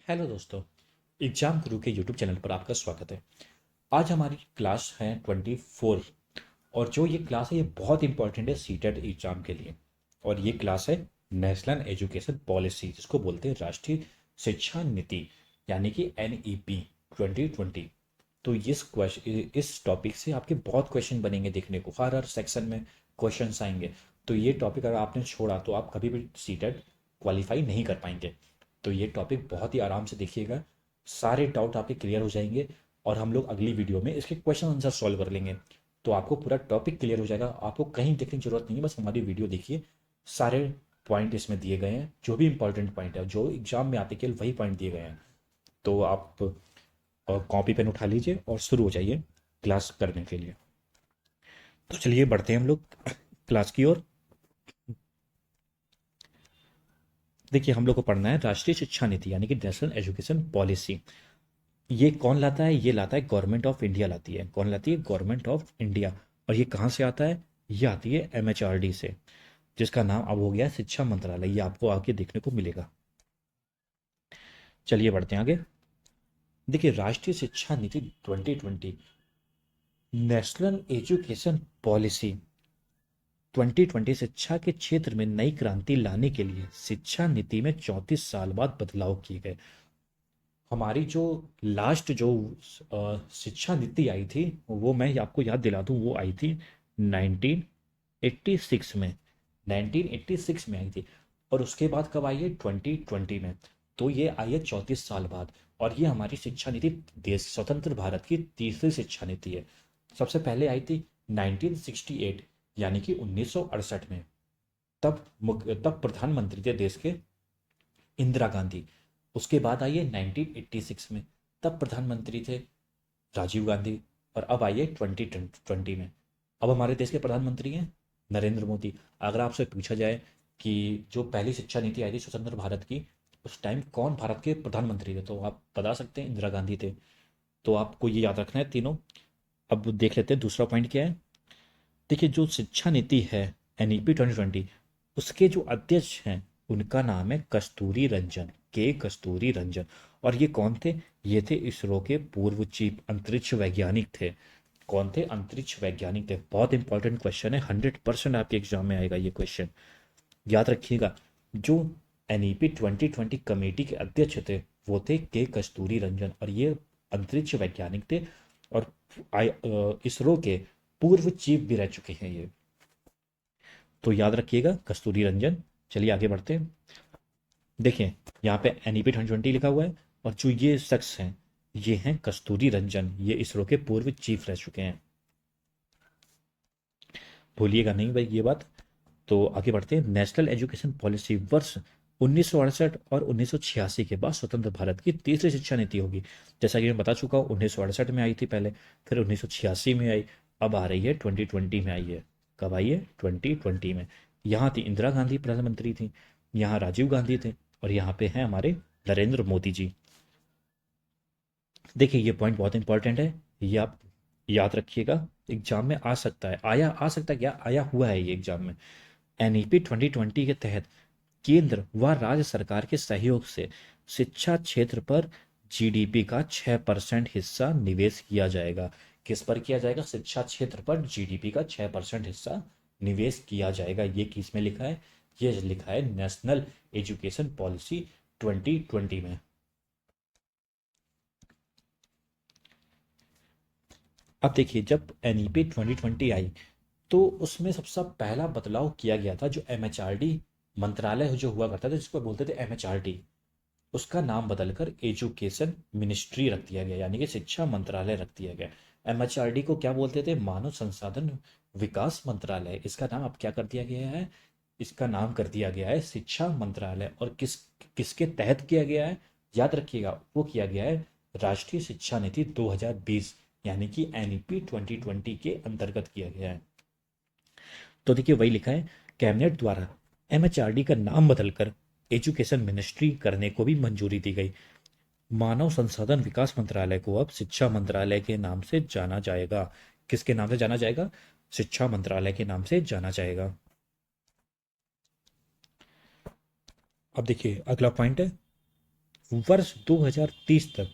Hello दोस्तों। Exam गुरु के YouTube channel पर आपका स्वागत है। आज हमारी क्लास है 24 और जो ये क्लास है ये बहुत इंपॉर्टेंट है सीटेट एग्जाम के लिए। और ये क्लास है नेशनल एजुकेशन पॉलिसी जिसको बोलते हैं राष्ट्रीय शिक्षा नीति, यानी कि NEP 2020। तो इस टॉपिक से आपके बहुत क्वेश्चन बनेंगे, देखने को हर हर सेक्शन में क्वेश्चंस आएंगे। तो ये टॉपिक अगर आपने छोड़ा तो आप कभी भी सीटेट क्वालिफाई नहीं कर पाएंगे। तो ये टॉपिक बहुत ही आराम से देखिएगा, सारे डाउट आपके क्लियर हो जाएंगे और हम लोग अगली वीडियो में इसके क्वेश्चन आंसर सॉल्व कर लेंगे। तो आपको पूरा टॉपिक क्लियर हो जाएगा, आपको कहीं देखने की जरूरत नहीं है, बस हमारी वीडियो देखिए। सारे पॉइंट इसमें दिए गए हैं, जो भी इंपॉर्टेंट पॉइंट है जो एग्जाम में आते केवल वही पॉइंट दिए गए हैं। तो आप कॉपी पेन उठा लीजिए और शुरू हो जाइए क्लास करने के लिए। तो चलिए बढ़ते हैं हम लोग क्लास की ओर। देखिए हम लोग को पढ़ना है राष्ट्रीय शिक्षा नीति यानी कि नेशनल एजुकेशन पॉलिसी। ये कौन लाता है? ये लाता है गवर्नमेंट ऑफ इंडिया लाती है। कौन लाती है? Government of India. और ये कहाँ से आता है? ये आती है MHRD से, जिसका नाम अब हो गया शिक्षा मंत्रालय। ये आपको आगे देखने को मिलेगा। चलिए बढ़ते हैं आगे। देखिए राष्ट्रीय शिक्षा नीति 2020 नेशनल एजुकेशन पॉलिसी 2020 शिक्षा के क्षेत्र में नई क्रांति लाने के लिए शिक्षा नीति में 34 साल बाद बदलाव किए गए। हमारी जो लास्ट जो शिक्षा नीति आई थी वो मैं आपको याद दिला दूं, वो आई थी 1986 में। 1986 में आई थी। और उसके बाद कब आई है? 2020 में। तो ये आई है 34 साल बाद। और ये हमारी शिक्षा नीति देश स्वतंत्र भारत की तीसरी शिक्षा नीति है। सबसे पहले आई थी 1968 यानी कि 1968 में। तब प्रधानमंत्री थे देश के इंदिरा गांधी। उसके बाद आई है 1986 में, तब प्रधानमंत्री थे राजीव गांधी। और अब आई है 2020 में। अब हमारे देश के प्रधानमंत्री हैं नरेंद्र मोदी। अगर आपसे पूछा जाए कि जो पहली शिक्षा नीति आई थी स्वतंत्र भारत की, उस टाइम कौन भारत के प्रधानमंत्री थे, तो आप बता सकते हैं इंदिरा गांधी थे। तो आपको ये याद रखना है तीनों। अब देख लेते हैं दूसरा पॉइंट क्या है। देखिए जो शिक्षा नीति है NEP 2020, उसके जो अध्यक्ष हैं उनका नाम है कस्तूरी रंजन, के कस्तूरी रंजन। और ये कौन थे? ये थे इसरो के पूर्व चीफ अंतरिक्ष वैज्ञानिक थे। कौन थे? अंतरिक्ष वैज्ञानिक थे। बहुत इंपॉर्टेंट क्वेश्चन है, 100% आपके एग्जाम में आएगा ये क्वेश्चन, याद रखिएगा। जो NEP 2020 कमेटी के अध्यक्ष थे वो थे के कस्तूरी रंजन, और ये अंतरिक्ष वैज्ञानिक थे। और इसरो के पूर्व चीफ भी रह चुके हैं ये। तो याद रखिएगा कस्तूरी रंजन। चलिए आगे बढ़ते हैं। देखिए यहाँ पे NEP 2020 लिखा हुआ है, और जो ये शख्स हैं ये हैं कस्तूरी रंजन, ये इसरो के पूर्व चीफ रह चुके हैं। भूलिएगा नहीं भाई ये बात। तो आगे बढ़ते हैं। नेशनल एजुकेशन पॉलिसी वर्ष 1968 और 1986 के बाद स्वतंत्र भारत की तीसरी शिक्षा नीति होगी। जैसा कि मैं बता चुका हूँ, 1968 में आई थी पहले, फिर 1986 में आई, अब आ रही है 2020 में आई है। कब आई है? 2020 में। यहाँ थी इंदिरा गांधी प्रधानमंत्री थी, यहाँ राजीव गांधी थे, और यहाँ पे हैं हमारे नरेंद्र मोदी जी। देखिए ये पॉइंट बहुत इंपॉर्टेंट है, ये आप याद रखिएगा। एग्जाम में आ सकता है, आया आ सकता है, क्या आया हुआ है ये एग्जाम में। NEP 2020 के तहत केंद्र व राज्य सरकार के सहयोग से शिक्षा क्षेत्र पर GDP का 6% हिस्सा निवेश किया जाएगा। किस पर किया जाएगा? शिक्षा क्षेत्र पर GDP का 6% हिस्सा निवेश किया जाएगा। ये किस में लिखा है? ये लिखा है नेशनल एजुकेशन पॉलिसी 2020 में। अब देखिए जब NEP 2020 आई तो उसमें सबसे पहला बदलाव किया गया था। जो MHRD मंत्रालय जो हुआ करता था जिसको बोलते थे MHRD, उसका नाम बदलकर एजुकेशन मिनिस्ट्री रख दिया गया, यानी कि शिक्षा मंत्रालय रख दिया गया। MHRD को क्या बोलते थे? मानव संसाधन विकास मंत्रालय। इसका नाम अब क्या कर दिया गया है? इसका नाम कर दिया गया है शिक्षा मंत्रालय। और किसके तहत किया गया है? याद रखिएगा, वो किया गया है राष्ट्रीय शिक्षा नीति 2020 यानी कि NEP 2020 के अंतर्गत किया गया है। तो देखिए वही लिखा है, कैबिनेट द्वारा MHRD का नाम बदलकर एजुकेशन मिनिस्ट्री करने को भी मंजूरी दी गई। मानव संसाधन विकास मंत्रालय को अब शिक्षा मंत्रालय के नाम से जाना जाएगा। किसके नाम से जाना जाएगा? शिक्षा मंत्रालय के नाम से जाना जाएगा। अब देखिए अगला पॉइंट है वर्ष 2030 तक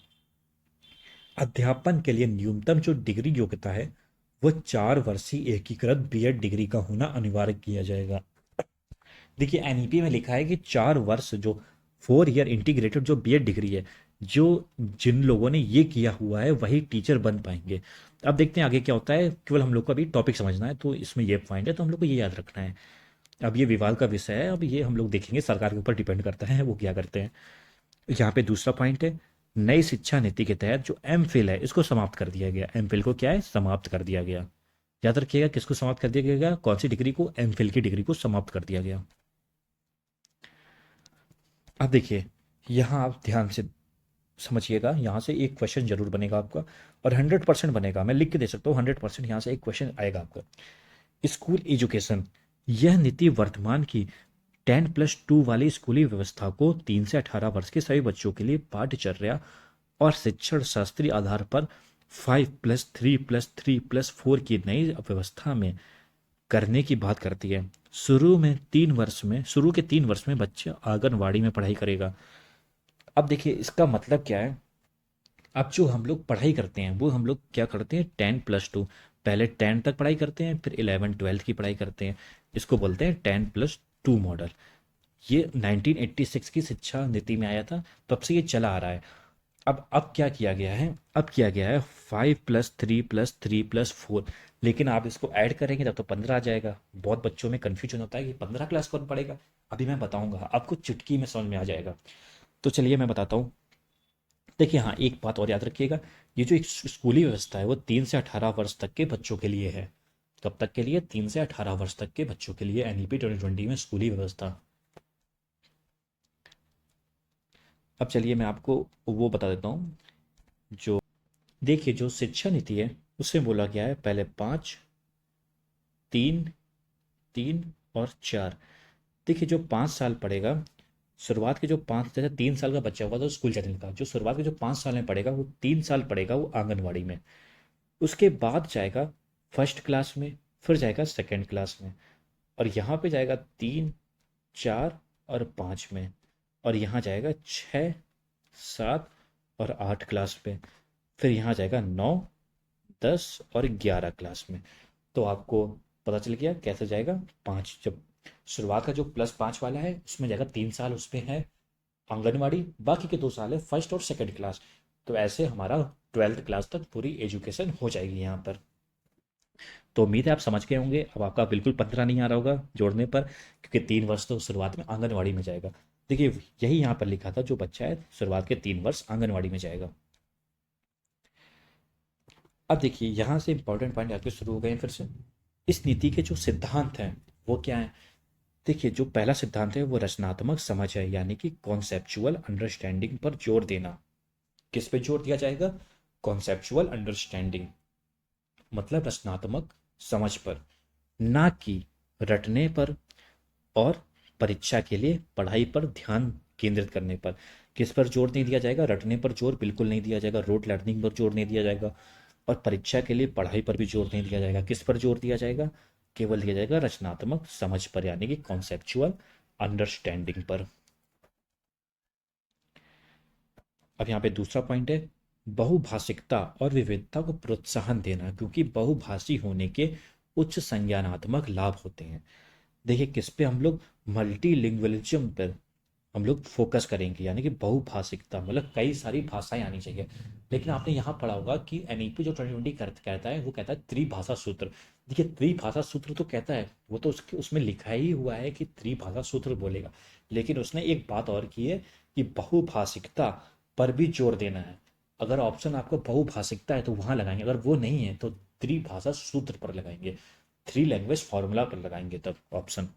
अध्यापन के लिए न्यूनतम जो डिग्री योग्यता है वो 4 वर्षीय एकीकृत बीएड डिग्री का होना अनिवार्य किया जाएगा। देखिए एनईपी में लिखा है कि 4 वर्ष जो 4 ईयर इंटीग्रेटेड जो बीएड डिग्री है, जो जिन लोगों ने ये किया हुआ है वही टीचर बन पाएंगे। अब देखते हैं आगे क्या होता है, केवल हम लोग को अभी टॉपिक समझना है, तो इसमें ये पॉइंट है तो हम लोग को ये याद रखना है। अब ये विवाद का विषय है, अब ये हम लोग देखेंगे, सरकार के ऊपर डिपेंड करता है वो क्या करते हैं। यहाँ पे दूसरा पॉइंट है, नई शिक्षा नीति के तहत जो एम फिल है इसको समाप्त कर दिया गया। एम फिल को क्या है, समाप्त कर दिया गया। याद रखिएगा किसको समाप्त कर दिया गया, कौन सी डिग्री को, एम फिल की डिग्री को समाप्त कर दिया गया। अब देखिए यहाँ आप ध्यान से समझिएगा, यहाँ से एक क्वेश्चन जरूर बनेगा आपका, और 100% बनेगा, मैं लिख के दे सकता हूँ 100% यहाँ से एक क्वेश्चन आएगा आपका। स्कूल एजुकेशन, यह नीति वर्तमान की 10+2 वाली स्कूली व्यवस्था को 3 से 18 वर्ष के सभी बच्चों के लिए पाठ्यचर्या और शिक्षण शास्त्रीय आधार पर 5+3+3+4 की नई व्यवस्था में करने की बात करती है। शुरू के 3 वर्ष में बच्चा आंगनवाड़ी में पढ़ाई करेगा। अब देखिए इसका मतलब क्या है, अब जो हम लोग पढ़ाई करते हैं वो हम लोग क्या करते हैं, 10+2, पहले 10 तक पढ़ाई करते हैं, फिर 11 12 की पढ़ाई करते हैं, इसको बोलते हैं 10+2 मॉडल। ये 1986 की शिक्षा नीति में आया था, तब से ये चला आ रहा है। अब क्या किया गया है, अब किया गया है 5+3+3+4, लेकिन आप इसको ऐड करेंगे तब तो 15 आ जाएगा। बहुत बच्चों में कन्फ्यूजन होता है कि 15 क्लास कौन पढ़ेगा, अभी मैं बताऊंगा आपको, चुटकी में समझ में आ जाएगा। तो चलिए मैं बताता हूँ। देखिए हाँ, एक बात और याद रखिएगा, ये जो एक स्कूली व्यवस्था है वो 3 से 18 वर्ष तक के बच्चों के लिए है। कब तक के लिए, 3 से 18 वर्ष तक के बच्चों के लिए एनईपी 2020 में स्कूली व्यवस्था। अब चलिए मैं आपको वो बता देता हूँ। जो देखिए जो शिक्षा नीति है उसमें बोला गया है पहले 5, 3, 3 और 4। देखिए जो 5 साल पढ़ेगा, शुरुआत के जो 5, जैसे 3 साल का बच्चा होगा तो स्कूल जाने का, जो शुरुआत के जो 5 साल में पढ़ेगा वो 3 साल पढ़ेगा वो आंगनवाड़ी में, उसके बाद जाएगा फर्स्ट क्लास में, फिर जाएगा सेकंड क्लास में, और यहाँ पे जाएगा 3, 4 और 5 में, और यहाँ जाएगा 6, 7 और 8 क्लास में, फिर यहाँ जाएगा 9, 10 और 11 क्लास में। तो आपको पता चल गया कैसे जाएगा। पाँच, जब शुरुआत का जो +5 वाला है उसमें जाएगा 3 साल, उसमें है आंगनवाड़ी, बाकी के 2 साल है फर्स्ट और सेकंड क्लास। तो ऐसे हमारा 12th क्लास तक पूरी एजुकेशन हो जाएगी यहाँ पर। तो उम्मीद है आप समझ गए होंगे। अब आपका बिल्कुल 15 नहीं आ रहा होगा जोड़ने पर, क्योंकि 3 वर्ष तो शुरुआत में आंगनवाड़ी में जाएगा। देखिए यही यहाँ पर लिखा था, जो बच्चा है शुरुआत के 3 वर्ष आंगनवाड़ी में जाएगा। अब देखिए यहाँ से इंपॉर्टेंट पॉइंट आपके शुरू हो गए हैं फिर से। इस नीति के जो सिद्धांत हैं वो क्या है। देखिए जो पहला सिद्धांत है वो रचनात्मक समझ है, यानी कि कॉन्सेप्चुअल अंडरस्टैंडिंग पर जोर देना। किस पे जोर दिया जाएगा, कॉन्सेप्चुअल अंडरस्टैंडिंग, मतलब रचनात्मक समझ पर, ना कि रटने पर और परीक्षा के लिए पढ़ाई पर ध्यान केंद्रित करने पर। किस पर जोर नहीं दिया जाएगा, रटने पर जोर बिल्कुल नहीं दिया जाएगा, रोट लर्निंग पर जोर नहीं दिया जाएगा, और परीक्षा के लिए पढ़ाई पर भी जोर नहीं दिया जाएगा। किस पर जोर दिया जाएगा, केवल दिया जाएगा रचनात्मक समझ पर, यानी कि कॉन्सेप्चुअल अंडरस्टैंडिंग पर। अब यहाँ पे दूसरा पॉइंट है, बहुभाषिकता और विविधता को प्रोत्साहन देना, क्योंकि बहुभाषी होने के उच्च संज्ञानात्मक लाभ होते हैं। देखिए किस पे हम लोग, मल्टीलिंगुअलिज्म पर हम लोग फोकस करेंगे, यानी कि बहुभाषिकता मतलब कई सारी भाषाएं आनी चाहिए। लेकिन आपने यहाँ पढ़ा होगा कि एनईपी जो 2020 कहता है वो कहता है त्रिभाषा सूत्र। देखिए त्रिभाषा सूत्र तो कहता है, वो तो उसके उसमें लिखा ही हुआ है कि त्रिभाषा सूत्र बोलेगा, लेकिन उसने एक बात और की है कि बहुभाषिकता पर भी जोर देना है। अगर ऑप्शन आपको बहुभाषिकता है तो वहां लगाएंगे, अगर वो नहीं है तो त्रिभाषा सूत्र पर लगाएंगे, थ्री लैंग्वेज फॉर्मूला पर लगाएंगे तब ऑप्शन।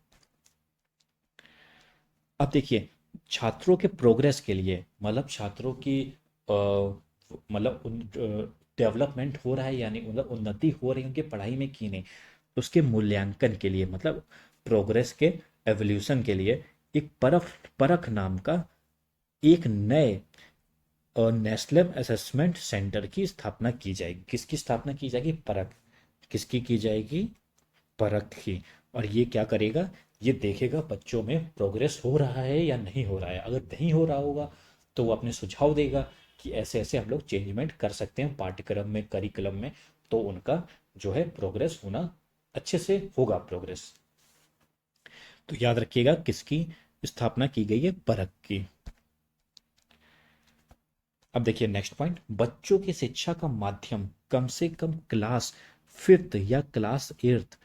अब देखिए छात्रों के प्रोग्रेस के लिए, मतलब छात्रों की मतलब डेवलपमेंट हो रहा है, यानी मतलब उन्नति हो रही है उनकी पढ़ाई में कि नहीं, उसके मूल्यांकन के लिए, मतलब प्रोग्रेस के एवोल्यूशन के लिए एक परख परख नाम का एक नए नेशनल असेसमेंट सेंटर की स्थापना की जाएगी। किसकी स्थापना की जाएगी, परख, किसकी की जाएगी, परख की। और ये क्या करेगा, ये देखेगा बच्चों में प्रोग्रेस हो रहा है या नहीं हो रहा है। अगर नहीं हो रहा होगा तो वो अपने सुझाव देगा कि ऐसे ऐसे हम लोग चेंजमेंट कर सकते हैं पाठ्यक्रम में, करिकुलम में, तो उनका जो है प्रोग्रेस होना अच्छे से होगा प्रोग्रेस। तो याद रखिएगा किसकी स्थापना की गई है, परख की। अब देखिए नेक्स्ट पॉइंट, बच्चों की शिक्षा का माध्यम कम से कम क्लास फिफ्थ या क्लास एट्थ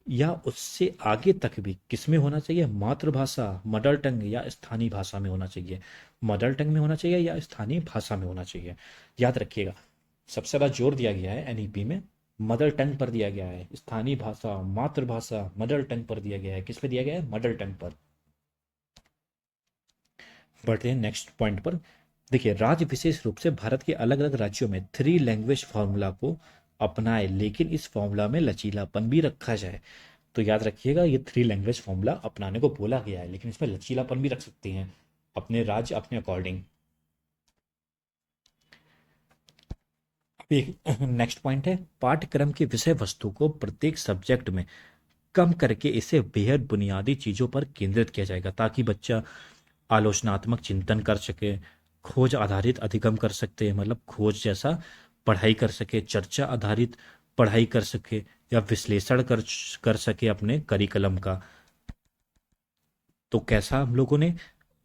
या उससे आगे तक भी किसमें होना चाहिए, मातृभाषा, मदर टंग या स्थानीय भाषा में होना चाहिए। मदर टंग में होना चाहिए या स्थानीय भाषा में होना चाहिए। याद रखिएगा सबसे ज़्यादा जोर दिया गया है एनईपी में मदर टंग पर दिया गया है, स्थानीय भाषा, मातृभाषा, मदर टंग पर दिया गया है। किस पे दिया गया है, मदर टंग पर। बढ़ते हैं नेक्स्ट पॉइंट पर। देखिए राज्य विशेष रूप से भारत के अलग अलग राज्यों में थ्री लैंग्वेज फार्मूला को अपनाए, लेकिन इस फार्मूला में लचीलापन भी रखा जाए। तो याद रखिएगा ये थ्री लैंग्वेज फार्मूला अपनाने को बोला गया है, लेकिन इसमें लचीलापन भी रख सकते हैं अपने राज्य अपने अकॉर्डिंग। एक नेक्स्ट पॉइंट है, पाठ्यक्रम की विषय वस्तु को प्रत्येक सब्जेक्ट में कम करके इसे बेहद बुनियादी चीज़ों पर केंद्रित किया जाएगा, ताकि बच्चा आलोचनात्मक चिंतन कर सके, खोज आधारित अधिगम कर सकते, मतलब खोज जैसा पढ़ाई कर सके, चर्चा आधारित पढ़ाई कर सके, या विश्लेषण कर सके अपने करिकुलम का। तो कैसा हम लोगों ने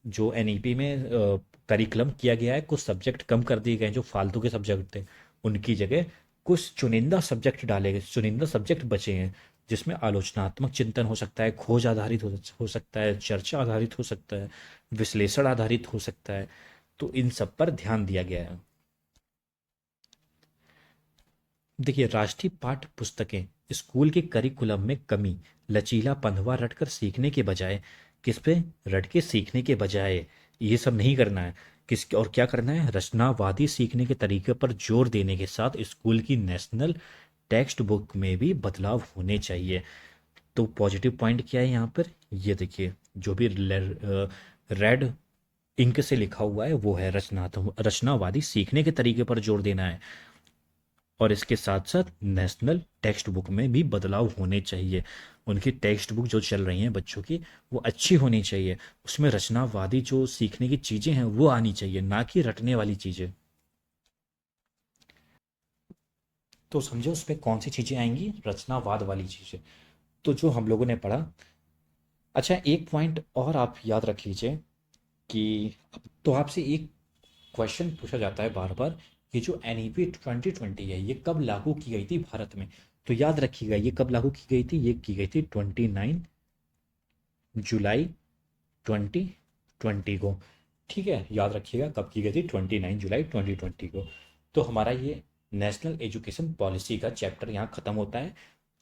जो एनईपी में करिकुलम किया गया है, कुछ सब्जेक्ट कम कर दिए गए हैं जो फालतू के सब्जेक्ट थे, उनकी जगह कुछ चुनिंदा सब्जेक्ट डाले गए, चुनिंदा सब्जेक्ट बचे हैं जिसमें आलोचनात्मक चिंतन हो सकता है, खोज आधारित हो सकता है, चर्चा आधारित हो सकता है, विश्लेषण आधारित हो सकता है। तो इन सब पर ध्यान दिया गया है। देखिए राष्ट्रीय पाठ्य पुस्तकें स्कूल के करिकुलम में कमी, लचीला पंधवा रटकर सीखने के बजाय, किस पे, रट के सीखने के बजाय ये सब नहीं करना है। किस और क्या करना है, रचनावादी सीखने के तरीके पर जोर देने के साथ स्कूल की नेशनल टेक्स्ट बुक में भी बदलाव होने चाहिए। तो पॉजिटिव पॉइंट क्या है यहाँ पर, ये देखिए जो भी रेड इंक से लिखा हुआ है वो है रचनात्मक रचनावादी सीखने के तरीके पर जोर देना है, और इसके साथ साथ नेशनल टेक्स्ट बुक में भी बदलाव होने चाहिए। उनकी टेक्स्ट बुक जो चल रही हैं बच्चों की वो अच्छी होनी चाहिए, उसमें रचनावादी जो सीखने की चीज़ें हैं वो आनी चाहिए, ना कि रटने वाली चीज़ें। तो समझो उसमें कौन सी चीज़ें आएंगी, रचनावाद वाली चीज़ें। तो जो हम लोगों ने पढ़ा। अच्छा एक पॉइंट और आप याद रख लीजिए कि तो आपसे एक क्वेश्चन पूछा जाता है बार बार कि जो एनईपी 2020 है ये कब लागू की गई थी भारत में। तो याद रखिएगा ये कब लागू की गई थी, ये की गई थी 29 जुलाई 2020 को। ठीक है, याद रखिएगा कब की गई थी, 29 जुलाई 2020 को। तो हमारा ये नेशनल एजुकेशन पॉलिसी का चैप्टर यहाँ ख़त्म होता है।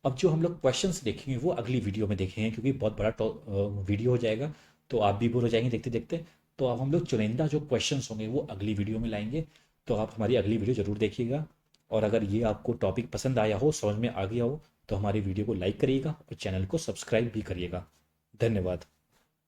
अब जो हम लोग क्वेश्चंस देखेंगे वो अगली वीडियो में देखेंगे, क्योंकि बहुत बड़ा वीडियो हो जाएगा, तो आप भी बोर हो जाएंगे देखते देखते। तो अब हम लोग चुनिंदा जो क्वेश्चंस होंगे वो अगली वीडियो में लाएंगे। तो आप हमारी अगली वीडियो ज़रूर देखिएगा। और अगर ये आपको टॉपिक पसंद आया हो, समझ में आ गया हो, तो हमारी वीडियो को लाइक करिएगा और चैनल को सब्सक्राइब भी करिएगा। धन्यवाद।